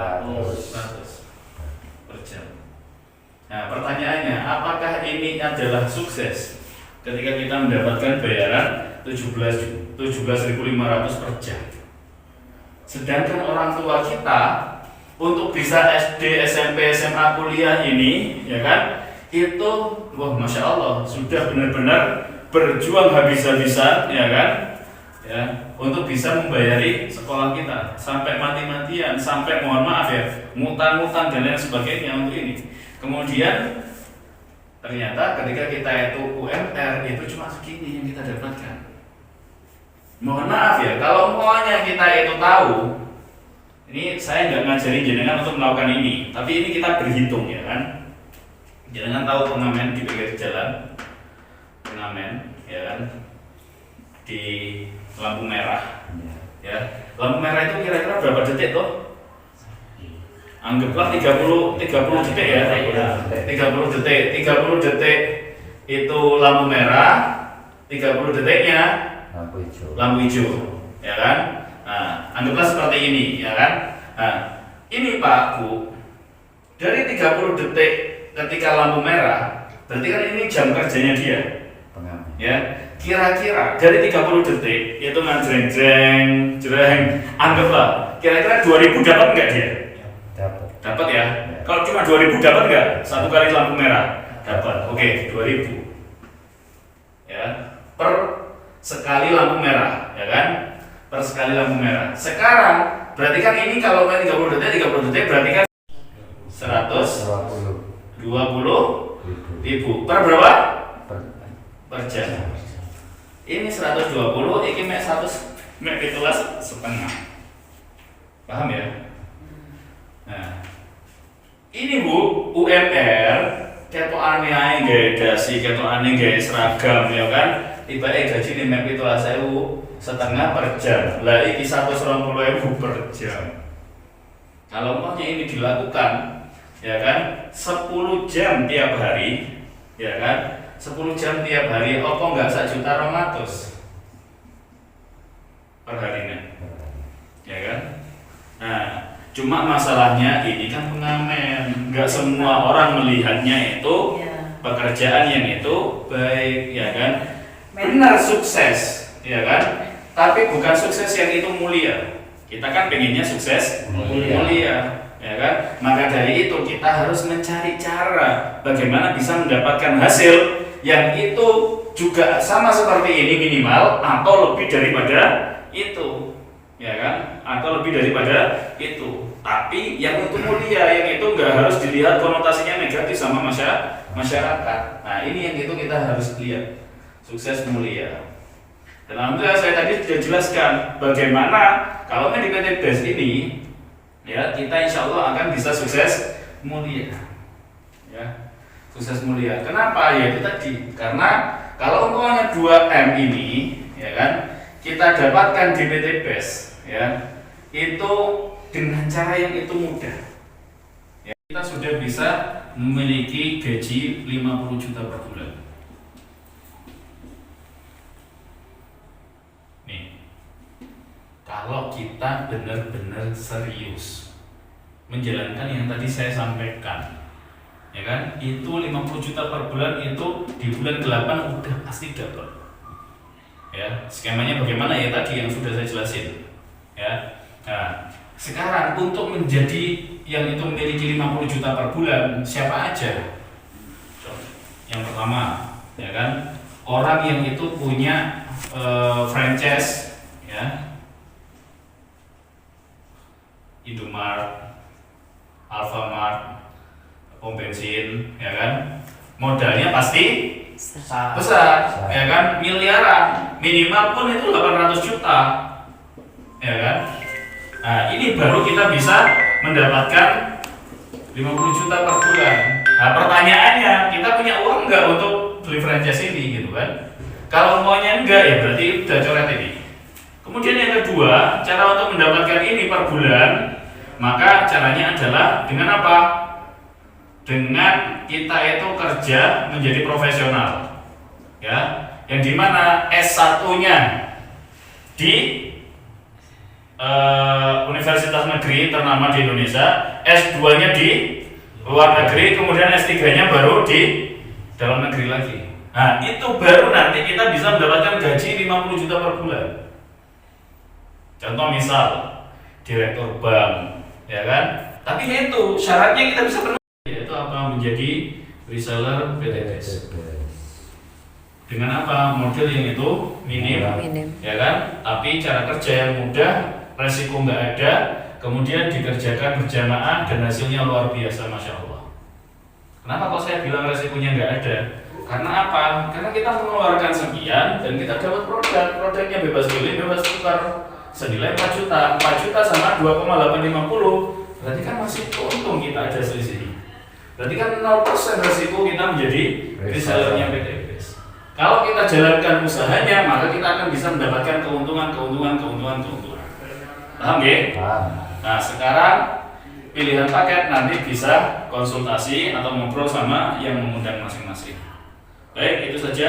100 per jam. Nah, pertanyaannya, apakah ini adalah sukses ketika kita mendapatkan bayaran 17.500 per jam? Sedangkan orang tua kita untuk bisa SD, SMP, SMA, kuliah ini, ya kan, itu, wah, masya Allah, sudah benar-benar berjuang habis-habisan, ya kan, ya, untuk bisa membayari sekolah kita sampai mati-matian, sampai mohon maaf ya, ngutang-ngutang dan lain sebagainya untuk ini. Kemudian ternyata ketika kita itu UMR itu cuma segini yang kita dapatkan. Mohon maaf ya, kalau umpamanya kita itu tahu, ini saya nggak ngajarin jenengan untuk melakukan ini, tapi ini kita berhitung, ya kan. Jenengan tahu pengamen di pinggir jalan, pengamen, ya kan, di lampu merah, ya. Lampu merah itu kira-kira berapa detik tuh? Anggaplah 30 detik ya. 30 detik itu lampu merah, 30 detiknya lampu hijau, ya kan? Nah, anggaplah seperti ini, ya kan? Nah, ini Pak Bu, dari 30 detik ketika lampu merah, berarti kan ini jam kerjanya dia. Ya, kira-kira dari 30 detik itu jreng, anggaplah kira-kira 2000 dapat enggak dia? Dapat ya. Kalau cuma 2000 dapat enggak? Satu kali lampu merah dapat. Oke, 2000. Ya, per sekali lampu merah, ya kan? Per sekali lampu merah. Sekarang berarti kan ini kalau 30 detik berarti kan 120.000 per berapa? Per jam. Ini 120, ini mek 15 setengah. Paham ya? Nah, ini Bu, UMR ketokane ae gawe dasi, ketokane gawe seragam, ya kan? Tibake gajine mek 17.000 setengah per jam. Lah iki 120.000 per jam. Kalau umpamanya ini dilakukan, ya kan, 10 jam tiap hari, ya kan? 10 jam tiap hari, opo enggak 1.200.000 per harinya, ya kan? Nah, cuma masalahnya ini kan pengamen, enggak semua orang melihatnya itu pekerjaan yang itu baik, ya kan? Benar sukses, ya kan? Tapi bukan sukses yang itu mulia. Kita kan pengennya sukses mulia, ya kan? Maka dari itu kita harus mencari cara bagaimana bisa mendapatkan hasil yang itu juga sama seperti ini minimal atau lebih daripada itu, ya kan? Atau lebih daripada itu. Tapi yang itu mulia, yang itu nggak harus dilihat konotasinya negatif sama masyarakat. Nah, ini yang itu kita harus lihat, sukses mulia. Dan alhamdulillah saya tadi sudah jelaskan bagaimana kalau di PT BES ini, ya, kita insya Allah akan bisa sukses mulia, ya. Sukses mulia. Kenapa? Ya itu tadi. Karena kalau umpamanya 2M ini, ya kan, kita dapatkan di PT BES, ya, itu dengan cara yang itu mudah. Ya, kita sudah bisa memiliki gaji 50 juta per bulan. Nih, kalau kita benar-benar serius menjalankan yang tadi saya sampaikan, ya kan, itu 50 juta per bulan, itu di bulan 8 udah pasti dapat. Ya, skemanya bagaimana ya tadi yang sudah saya jelasin, ya. Nah, sekarang untuk menjadi yang itu memiliki 50 juta per bulan, siapa aja? Yang pertama, ya kan, orang yang itu punya franchise, ya, Indomaret, Alfamart, pom bensin, ya kan, modalnya pasti besar, ya kan, miliaran, minimal pun itu 800 juta, ya kan. Nah, ini baru kita bisa mendapatkan 50 juta per bulan. Nah, pertanyaannya, kita punya uang enggak untuk beli franchise ini, gitu kan? Kalau maunya enggak, ya berarti udah coret ini. Kemudian yang kedua, cara untuk mendapatkan ini per bulan, maka caranya adalah dengan apa? Dengan kita itu kerja menjadi profesional, ya, yang dimana S1-nya di universitas negeri ternama di Indonesia, S2-nya di luar negeri, kemudian S3-nya baru di dalam negeri lagi. Nah, itu baru nanti kita bisa mendapatkan gaji 50 juta per bulan. Contoh misal direktur bank, ya kan? Tapi itu syaratnya kita bisa penuhi, yaitu apa? Menjadi reseller PTBS. Dengan apa? Model yang itu minim, ya kan? Tapi cara kerja yang mudah, resiko nggak ada, kemudian dikerjakan berjamaah dan hasilnya luar biasa, masya Allah. Kenapa kok saya bilang resikonya nggak ada? Karena apa? Karena kita mengeluarkan sekian dan kita dapat produknya bebas beli, bebas tukar senilai 4 juta. 4 juta sama 2,850, berarti kan masih untung kita ada selisih. Berarti kan 0% resiko kita menjadi resellernya PTBS. Kalau kita jalankan usahanya, maka kita akan bisa mendapatkan keuntungan. Paham ya? Nah, sekarang pilihan paket nanti bisa konsultasi atau ngobrol sama yang mengundang masing-masing. Baik, itu saja.